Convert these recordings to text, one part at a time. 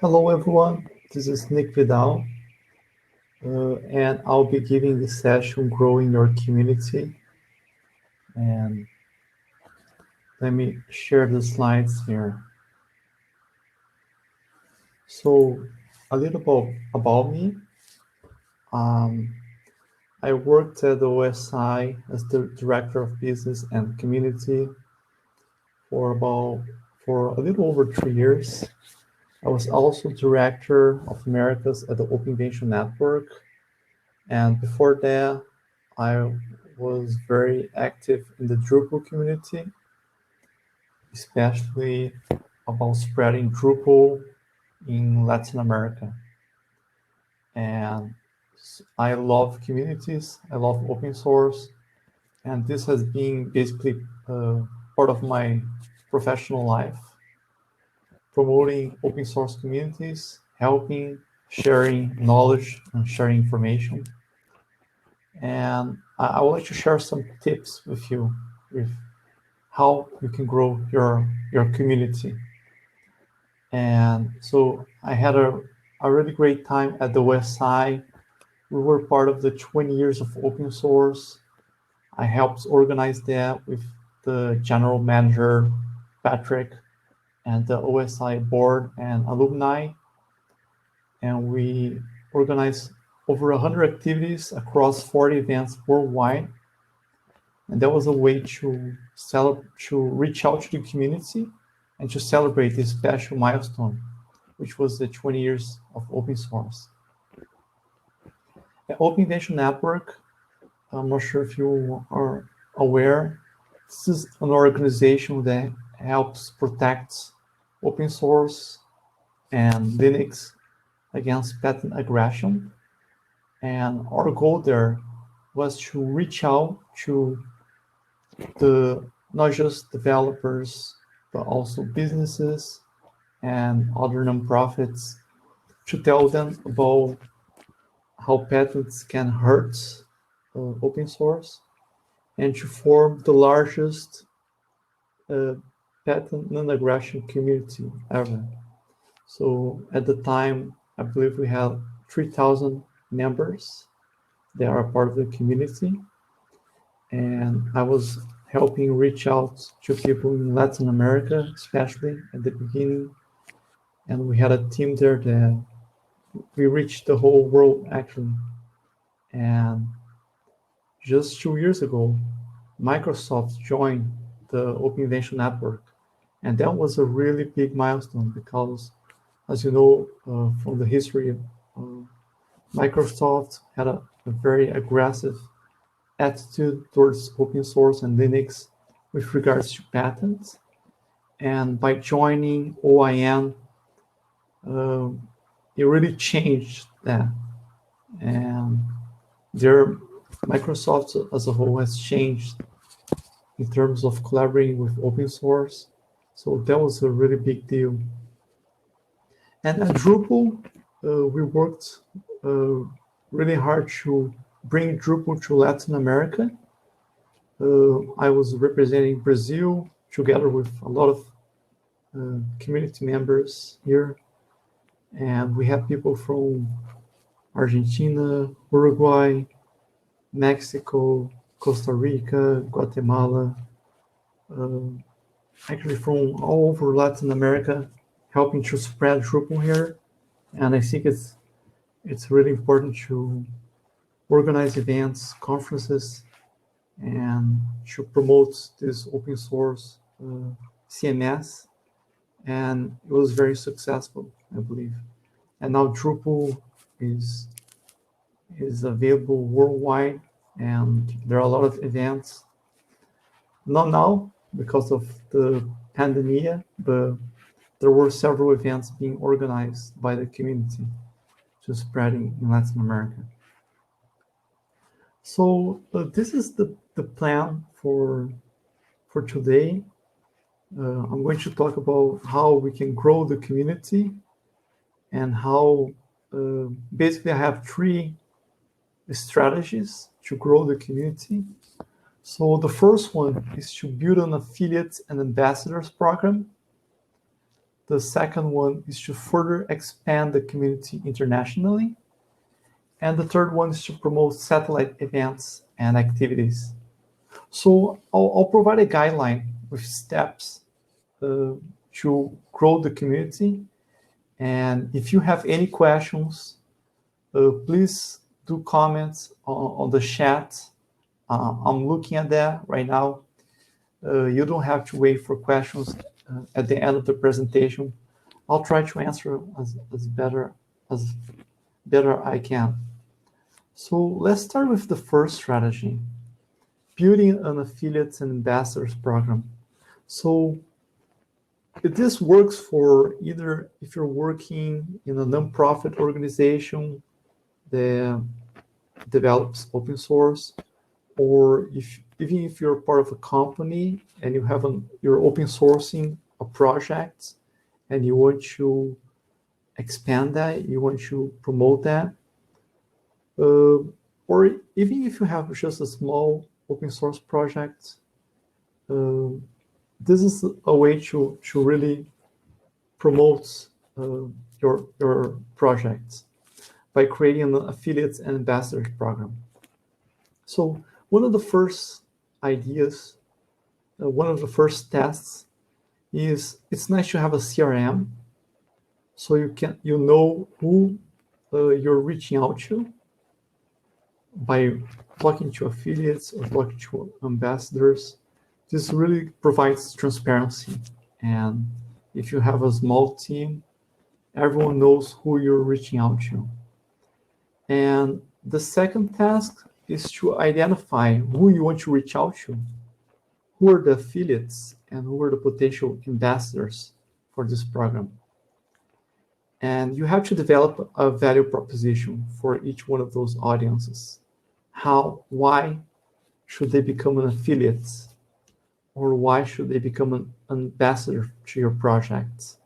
Hello everyone, this is Nick Vidal, and I'll be giving this session Growing Your Community. And let me share the slides here. So a little bit about me. I worked at the OSI as the Director of Business and Community for a little over 3 years. I was also Director of Americas at the Open Invention Network. And before that, I was very active in the Drupal community, especially about spreading Drupal in Latin America. And I love communities, I love open source, and this has been basically part of my professional life, promoting open source communities, helping, sharing knowledge, and sharing information. And I would like to share some tips with you with how you can grow your community. And so I had a really great time at the West Side. We were part of the 20 years of open source. I helped organize that with the general manager, Patrick, and the OSI board and alumni. And we organized over 100 activities across 40 events worldwide. And that was a way to reach out to the community and to celebrate this special milestone, which was the 20 years of open source. The Open Invention Network, I'm not sure if you are aware, this is an organization that helps protect open source and Linux against patent aggression. And our goal there was to reach out to not just developers, but also businesses and other nonprofits to tell them about how patents can hurt open source and to form the largest patent non-aggression community ever. So at the time, I believe we had 3,000 members that are part of the community. And I was helping reach out to people in Latin America, especially at the beginning. And we had a team there that we reached the whole world actually. And just 2 years ago, Microsoft joined the Open Invention Network. And that was a really big milestone because, as you know, from the history, Microsoft had a very aggressive attitude towards open source and Linux with regards to patents. And by joining OIN, it really changed that. And Microsoft as a whole has changed in terms of collaborating with open source. So that was a really big deal. And at Drupal, we worked really hard to bring Drupal to Latin America. I was representing Brazil together with a lot of community members here. And we have people from Argentina, Uruguay, Mexico, Costa Rica, Guatemala, actually from all over Latin America, helping to spread Drupal here. And I think it's really important to organize events, conferences, and to promote this open source CMS. And it was very successful, I believe. And now Drupal is available worldwide, and there are a lot of events. Not now because of the pandemic, but there were several events being organized by the community to spreading in Latin America. So this is the plan for today. I'm going to talk about how we can grow the community and how basically I have three strategies to grow the community. So the first one is to build an affiliates and ambassadors program. The second one is to further expand the community internationally. And the third one is to promote satellite events and activities. So I'll provide a guideline with steps to grow the community. And if you have any questions, please do comments on the chat. I'm looking at that right now. You don't have to wait for questions at the end of the presentation. I'll try to answer as better I can. So let's start with the first strategy, building an affiliates and ambassadors program. So this works for either if you're working in a nonprofit organization that develops open source, or even if you're part of a company and you have you're open sourcing a project and you want to expand that, you want to promote that, or even if you have just a small open source project, this is a way to really promote your projects by creating an affiliates and ambassadors program. So one of the first ideas, one of the first tasks is it's nice to have a CRM, so you know who you're reaching out to by talking to affiliates or talking to ambassadors. This really provides transparency, and if you have a small team, everyone knows who you're reaching out to. And the second task is to identify who you want to reach out to, who are the affiliates and who are the potential ambassadors for this program. And you have to develop a value proposition for each one of those audiences. Why should they become an affiliate? Or why should they become an ambassador to your project?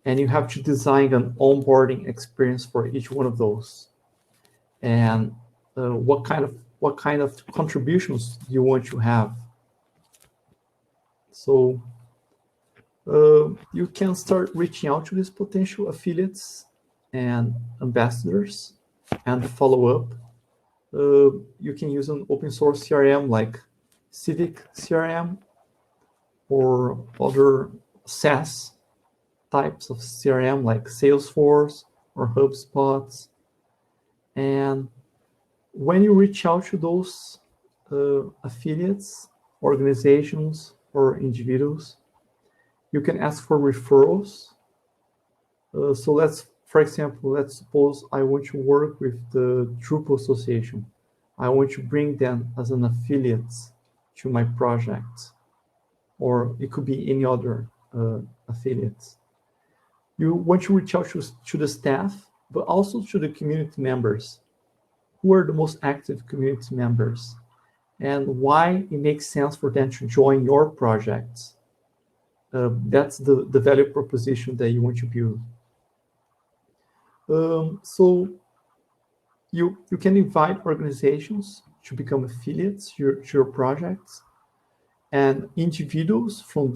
And you have to design an onboarding experience for each one of those. And what kind of contributions you want to have. So you can start reaching out to these potential affiliates and ambassadors and follow up. You can use an open source CRM like Civic CRM or other SaaS types of CRM like Salesforce or HubSpot. And when you reach out to those affiliates, organizations, or individuals, you can ask for referrals. So for example, let's suppose I want to work with the Drupal Association. I want to bring them as an affiliate to my project, or it could be any other affiliates. You want to reach out to the staff, but also to the community members. Who are the most active community members, and why it makes sense for them to join your project. That's the value proposition that you want to build. So you can invite organizations to become affiliates to your projects, and individuals from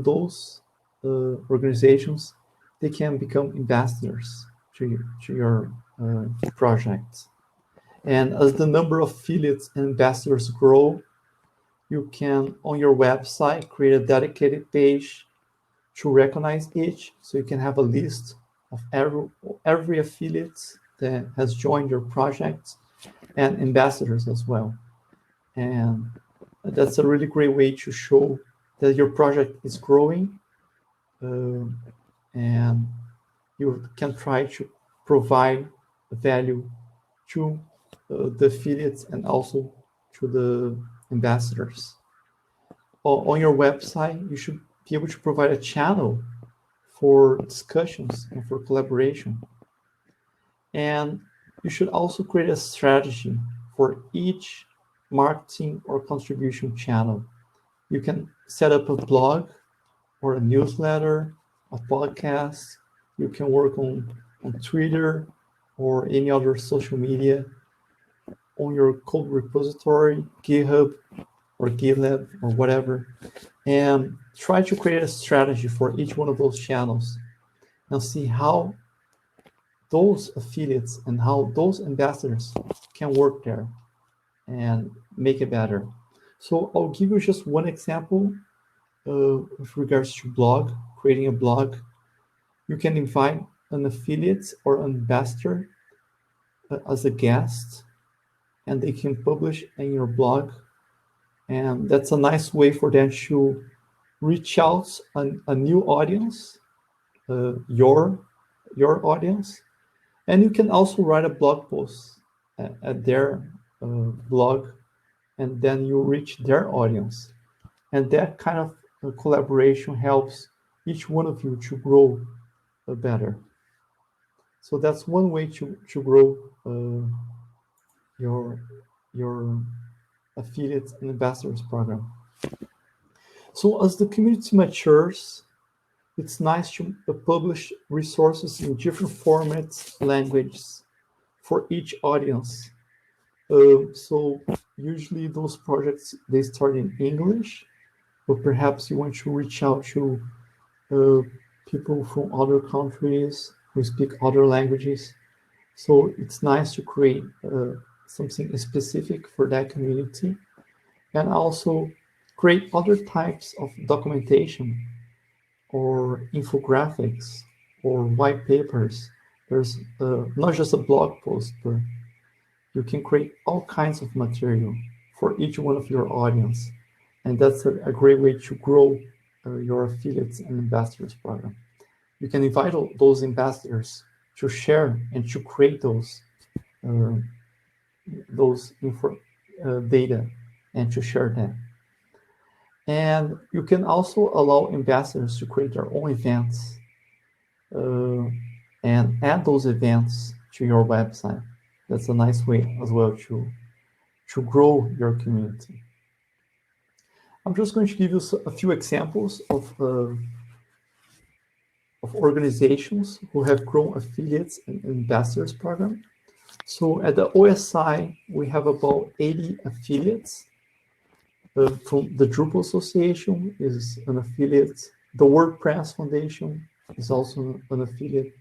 those organizations, they can become ambassadors to your project. And as the number of affiliates and ambassadors grow, you can, on your website, create a dedicated page to recognize each. So you can have a list of every affiliate that has joined your project and ambassadors as well. And that's a really great way to show that your project is growing, and you can try to provide value to the affiliates and also to the ambassadors. On your website, you should be able to provide a channel for discussions and for collaboration. And you should also create a strategy for each marketing or contribution channel. You can set up a blog or a newsletter, a podcast. You can work on Twitter or any other social media. on your code repository, GitHub or GitLab or whatever, and try to create a strategy for each one of those channels and see how those affiliates and how those ambassadors can work there and make it better. So I'll give you just one example with regards to blog, creating a blog. You can invite an affiliate or ambassador as a guest, and they can publish in your blog. And that's a nice way for them to reach out a new audience, your audience. And you can also write a blog post at their blog, and then you reach their audience. And that kind of collaboration helps each one of you to grow better. So that's one way to grow your affiliates and ambassadors program. So as the community matures, it's nice to publish resources in different formats, languages for each audience. So usually those projects, they start in English, but perhaps you want to reach out to people from other countries who speak other languages. So it's nice to create something specific for that community, and also create other types of documentation or infographics or white papers. There's not just a blog post, but you can create all kinds of material for each one of your audience. And that's a great way to grow your affiliates and ambassadors program. You can invite those ambassadors to share and to create those data and to share them. And you can also allow ambassadors to create their own events and add those events to your website. That's a nice way as well to grow your community. I'm just going to give you a few examples of organizations who have grown affiliates and ambassadors program. So at the OSI, we have about 80 affiliates. From the Drupal Association is an affiliate. The WordPress Foundation is also an affiliate.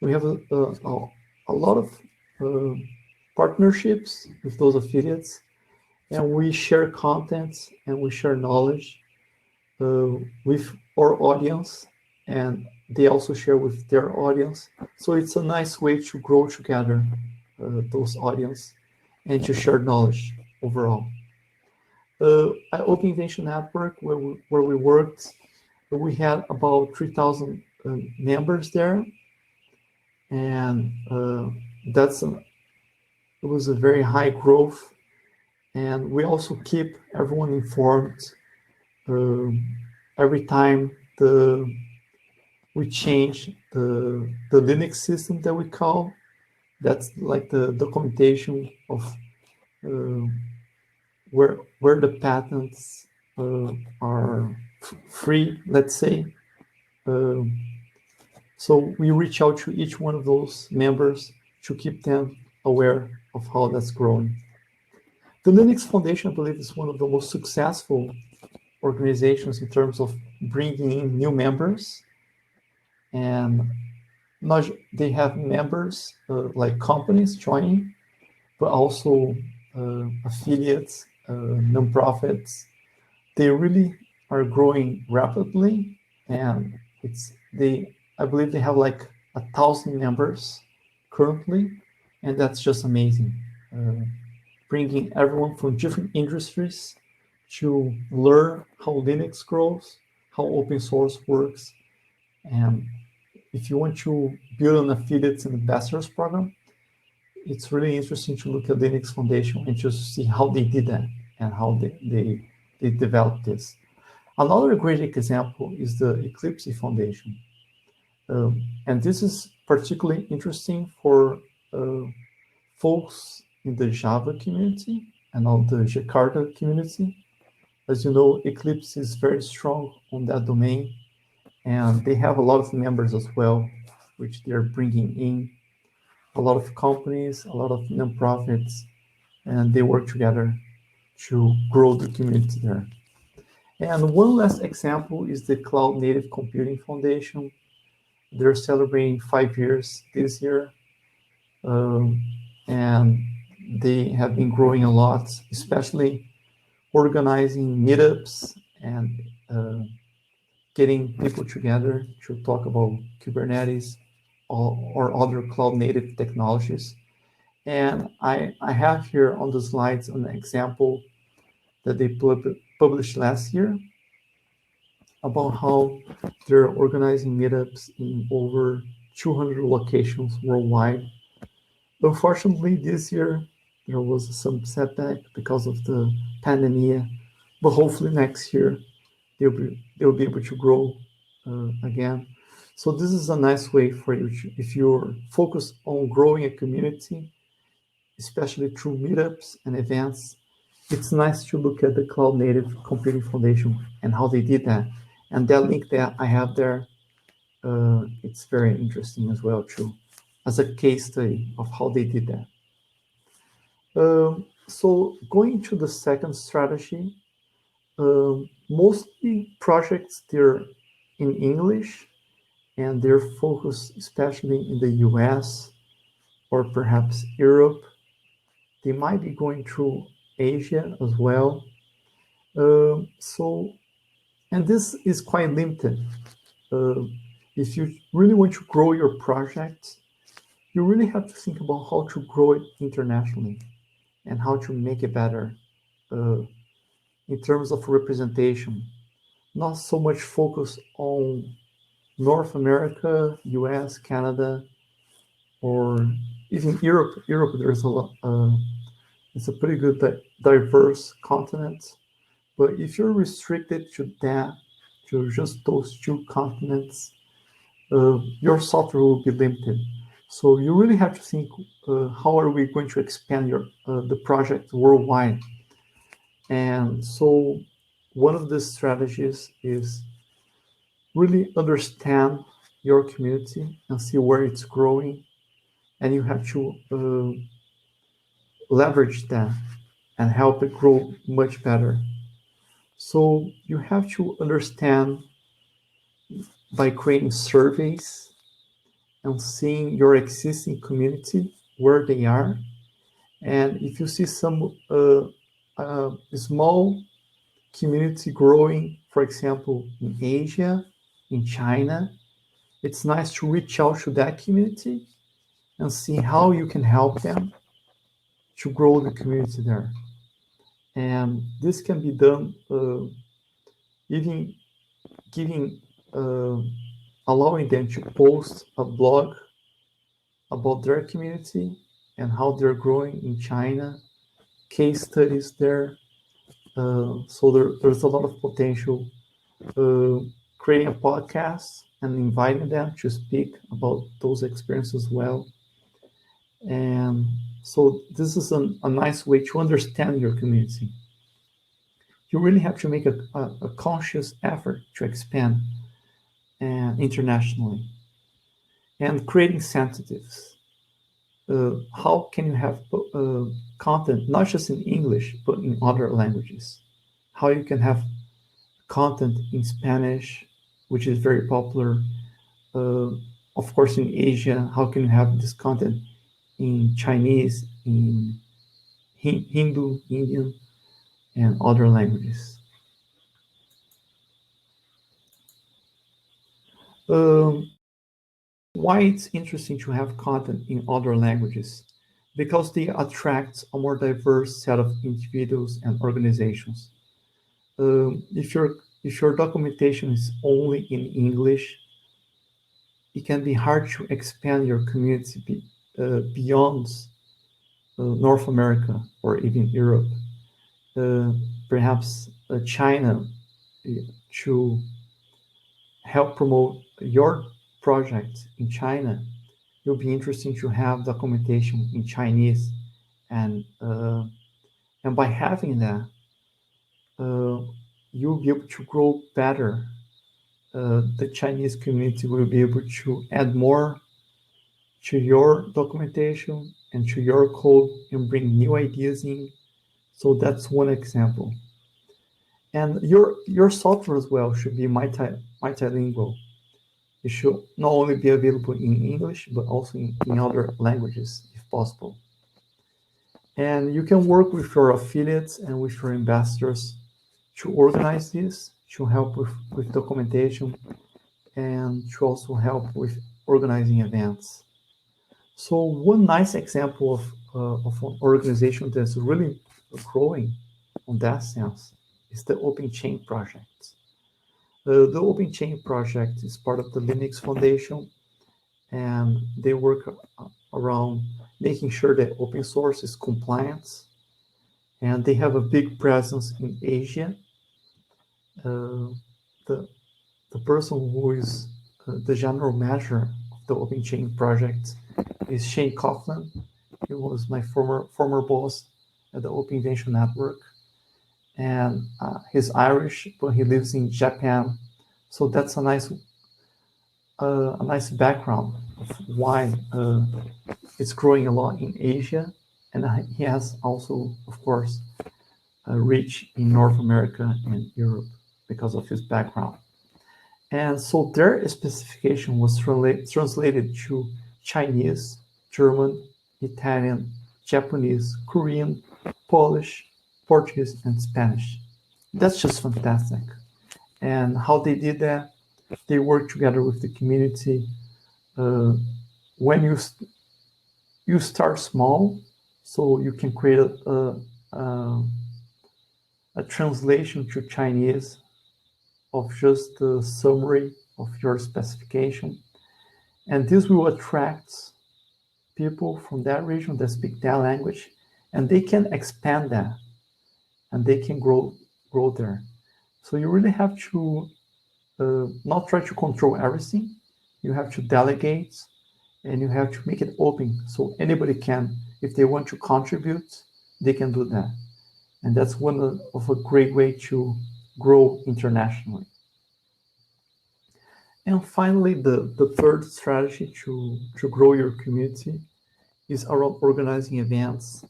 We have a lot of partnerships with those affiliates, and we share content and we share knowledge with our audience, and they also share with their audience. So it's a nice way to grow together those audience and to share knowledge overall. At Open Invention Network, where we worked, we had about 3,000 members there, and it was a very high growth. And we also keep everyone informed every time we change the Linux system that we call. That's like the documentation of where the patents are free, let's say. So we reach out to each one of those members to keep them aware of how that's growing. The Linux Foundation, I believe, is one of the most successful organizations in terms of bringing in new members. And they have members like companies joining, but also affiliates, nonprofits. They really are growing rapidly, and I believe they have like 1,000 members currently, and that's just amazing. Bringing everyone from different industries to learn how Linux grows, how open source works. And if you want to build an affiliates and ambassadors program, it's really interesting to look at Linux Foundation and just see how they did that and how they developed this. Another great example is the Eclipse Foundation. And this is particularly interesting for folks in the Java community and on the Jakarta community. As you know, Eclipse is very strong on that domain, and they have a lot of members as well, which they're bringing in. A lot of companies, a lot of nonprofits, and they work together to grow the community there. And one last example is the Cloud Native Computing Foundation. They're celebrating 5 years this year, um, and they have been growing a lot, especially organizing meetups and getting people together to talk about Kubernetes or other cloud native technologies. And I have here on the slides an example that they published last year about how they're organizing meetups in over 200 locations worldwide. Unfortunately, this year there was some setback because of the pandemic, but hopefully next year they'll be able to grow again. So this is a nice way for you to, if you're focused on growing a community, especially through meetups and events. It's nice to look at the Cloud Native Computing Foundation and how they did that. And that link that I have there, it's very interesting as well too, as a case study of how they did that. So going to the second strategy, mostly projects they're in English and they're focused especially in the US or perhaps Europe. They might be going through Asia as well. So, and this is quite limited. Uh, if you really want to grow your project, you really have to think about how to grow it internationally and how to make it better uh, in terms of representation. Not so much focus on North America, US, Canada, or even Europe. Europe, there's a lot. It's a pretty good diverse continent. But if you're restricted to that, to just those two continents, your software will be limited. So you really have to think, how are we going to expand the project worldwide? And so one of the strategies is really understand your community and see where it's growing. And you have to leverage that and help it grow much better. So you have to understand by creating surveys and seeing your existing community, where they are. And if you see some small community growing, for example, in Asia, in China, it's nice to reach out to that community and see how you can help them to grow the community there. And this can be done even giving, uh, allowing them to post a blog about their community and how they're growing in China, case studies there. So there's a lot of potential. Uh, Creating a podcast and inviting them to speak about those experiences as well. And so this is a nice way to understand your community. You really have to make a conscious effort to expand internationally and creating incentives. How can you have content not just in English but in other languages? How you can have content in Spanish, which is very popular. Uh, of course, in Asia, how can you have this content in Chinese, in Hindu, Indian, and other languages? Um, why it's interesting to have content in other languages? Because they attract a more diverse set of individuals and organizations. If your documentation is only in English, it can be hard to expand your community beyond North America or even Europe. Uh, Perhaps China, to help promote your project in China. It will be interesting to have documentation in Chinese, and and by having that, uh, you'll be able to grow better. The Chinese community will be able to add more to your documentation and to your code and bring new ideas in. So that's one example. And your software as well should be multilingual. It should not only be available in English, but also in other languages, if possible. And you can work with your affiliates and with your ambassadors to organize this, to help with documentation, and to also help with organizing events. So one nice example of an organization that's really growing on that sense is the Open Chain project. The Open Chain project is part of the Linux Foundation, and they work around making sure that open source is compliant, and they have a big presence in Asia. The, the person who is the general manager of the Open Chain project is Shane Coughlin. He was my former boss at the Open Invention Network, and he's Irish, but he lives in Japan. So that's a nice background of why it's growing a lot in Asia, and he has also, of course, reach in North America and Europe because of his background. And so their specification was translated to Chinese, German, Italian, Japanese, Korean, Polish, Portuguese, and Spanish. That's just fantastic. And how they did that, they worked together with the community. When you start small, so you can create a translation to Chinese of just the summary of your specification. And this will attract people from that region that speak that language, and they can expand that, and they can grow there. So you really have to not try to control everything. You have to delegate, and you have to make it open so anybody can, if they want to contribute, they can do that. And that's one of a great way to grow internationally. And finally, the third strategy to grow your community is around organizing events.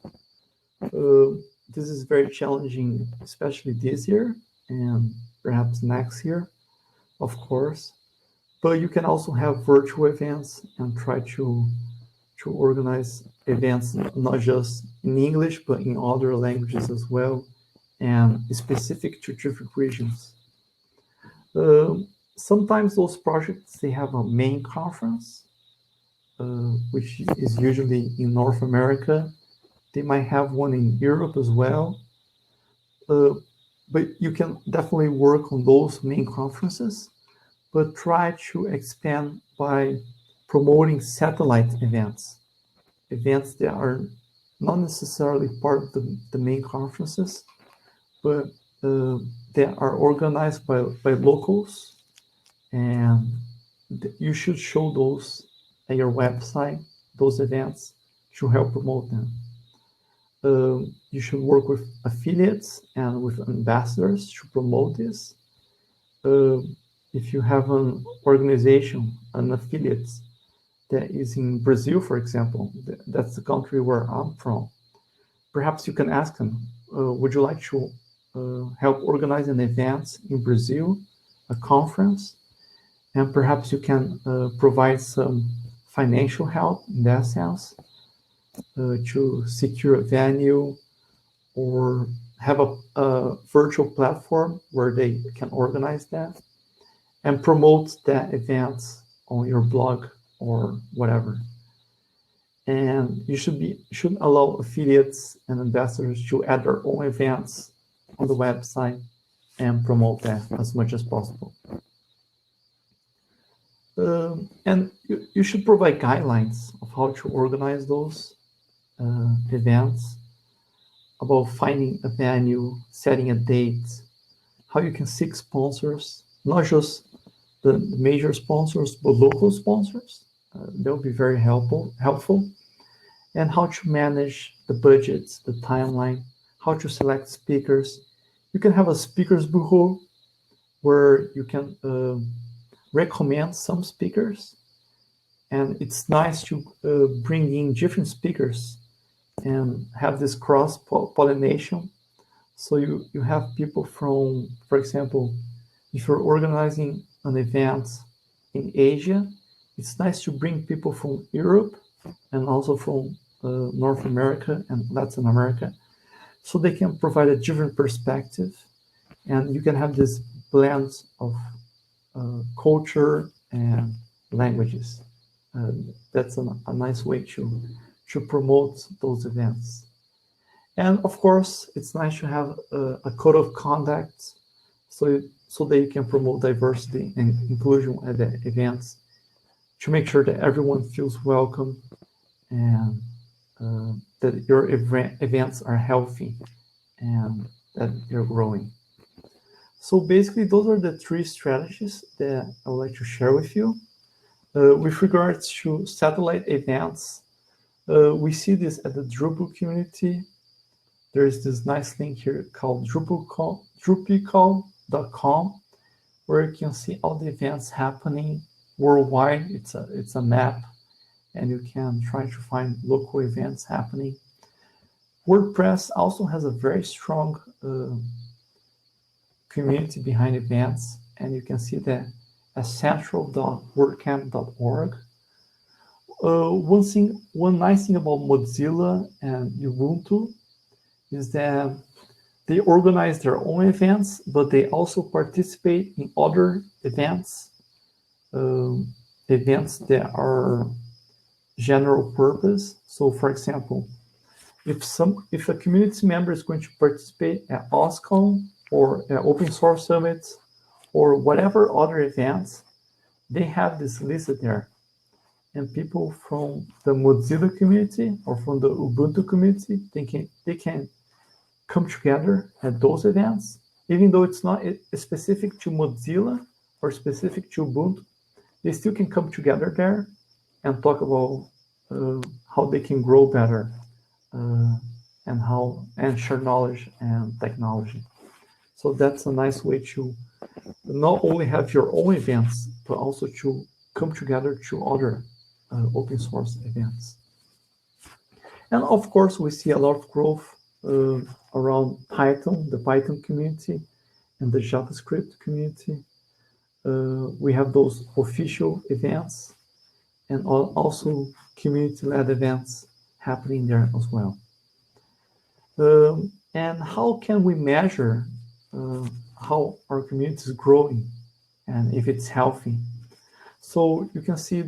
This is very challenging, especially this year and perhaps next year, of course. But you can also have virtual events and try to organize events not just in English, but in other languages as well, and specific to different regions. Sometimes those projects, they have a main conference, which is usually in North America. They might have one in Europe as well. But you can definitely work on those main conferences, but try to expand by promoting satellite events that are not necessarily part of the main conferences, but they are organized by locals, and you should show those at your website, those events, to help promote them. You should work with affiliates and with ambassadors to promote this. If you have an organization, an affiliate that is in Brazil, for example, that's the country where I'm from, perhaps you can ask them, would you like to help organize an event in Brazil, a conference? And perhaps you can provide some financial help in that sense to secure a venue or have a virtual platform where they can organize that and promote that event on your blog or whatever. And you should allow affiliates and ambassadors to add their own events on the website and promote that as much as possible. And you should provide guidelines of how to organize those events, about finding a venue, setting a date, how you can seek sponsors, not just the major sponsors, but local sponsors. That would be very helpful. And how to manage the budgets, the timeline, how to select speakers. You can have a speakers bureau where you can recommend some speakers, And it's nice to bring in different speakers and have this cross-pollination. So you have people from, for example, if you're organizing an event in Asia, it's nice to bring people from Europe and also from North America and Latin America, so they can provide a different perspective, and you can have this blend of culture and languages. That's a nice way to promote those events. And of course, it's nice to have a code of conduct so that you can promote diversity and inclusion at the events, to make sure that everyone feels welcome and that your events are healthy and that you're growing. So basically, those are the three strategies that I would like to share with you. With regards to satellite events, we see this at the Drupal community. There is this nice link here called drupal.com, where you can see all the events happening worldwide. It's a map, and you can try to find local events happening. WordPress also has a very strong community behind events, and you can see that at central.wordcamp.org. One nice thing about Mozilla and Ubuntu is that they organize their own events, but they also participate in other events, events that are general purpose. So, for example, if a community member is going to participate at OSCON or at Open Source Summits or whatever other events, they have this listed there. And people from the Mozilla community or from the Ubuntu community, they can come together at those events, even though it's not specific to Mozilla or specific to Ubuntu. They still can come together there and talk about how they can grow better and share knowledge and technology. So that's a nice way to not only have your own events, but also to come together to other open source events. And of course, we see a lot of growth around Python, the Python community, and the JavaScript community. We have those official events and also community-led events happening there as well. And how can we measure how our community is growing and if it's healthy? So you can see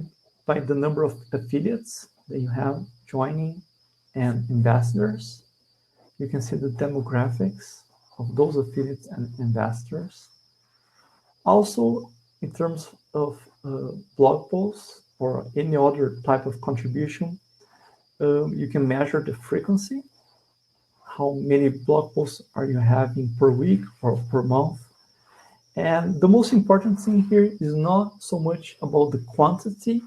by the number of affiliates that you have joining and ambassadors. You can see the demographics of those affiliates and ambassadors. Also, in terms of blog posts or any other type of contribution, you can measure the frequency. How many blog posts are you having per week or per month? And the most important thing here is not so much about the quantity,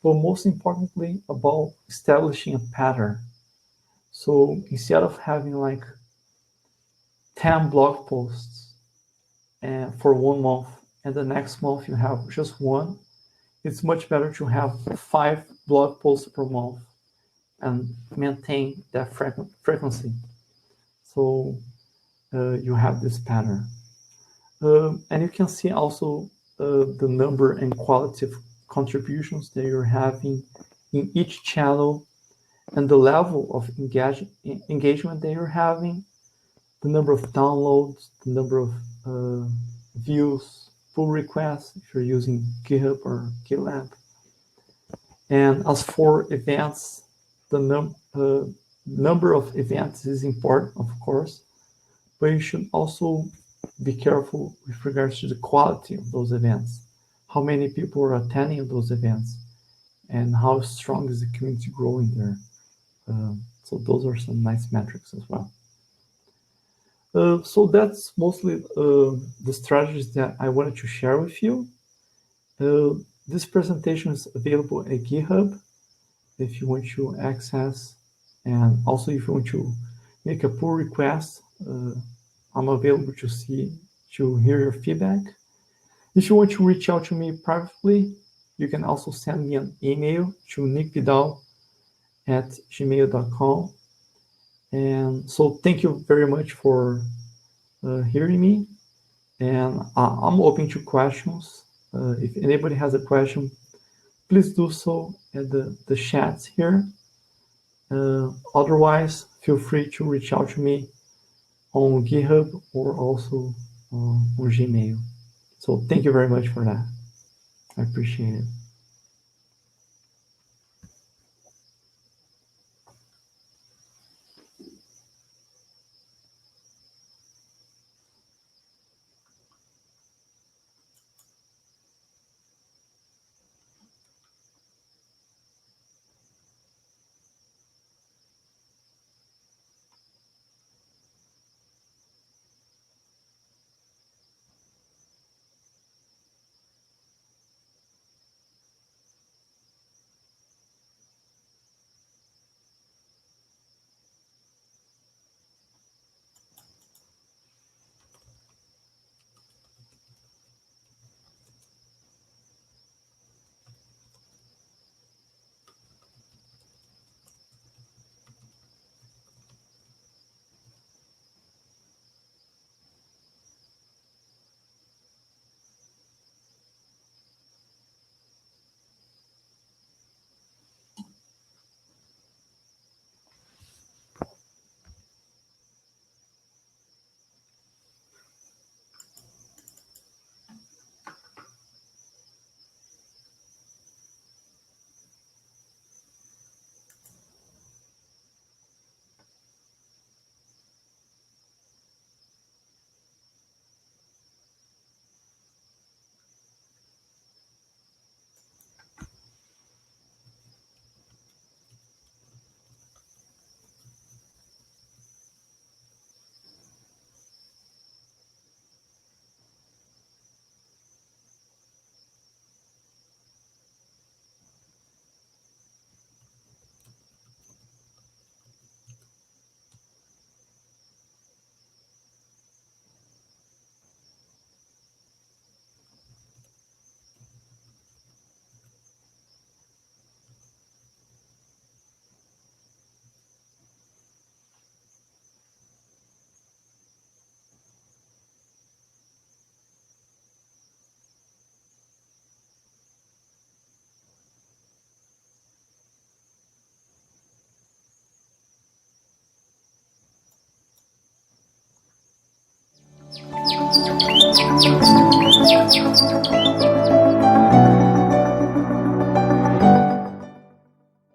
but most importantly about establishing a pattern. So instead of having like 10 blog posts for 1 month, and the next month you have just one, it's much better to have 5 blog posts per month and maintain that frequency. So you have this pattern. And you can see also the number and quality of contributions that you're having in each channel and the level of engagement that you're having, the number of downloads, the number of views, pull requests, if you're using GitHub or GitLab. And as for events, the number of events is important, of course, but you should also be careful with regards to the quality of those events. How many people are attending those events and how strong is the community growing there. So those are some nice metrics as well. So that's mostly the strategies that I wanted to share with you. This presentation is available at GitHub if you want to access, and also if you want to make a pull request, I'm available to hear your feedback. If you want to reach out to me privately, You can also send me an email to nickvidal@gmail.com. And so thank you very much for hearing me. And I'm open to questions. If anybody has a question, please do so at the chats here. Otherwise, feel free to reach out to me on GitHub or also on Gmail. So thank you very much for that. I appreciate it.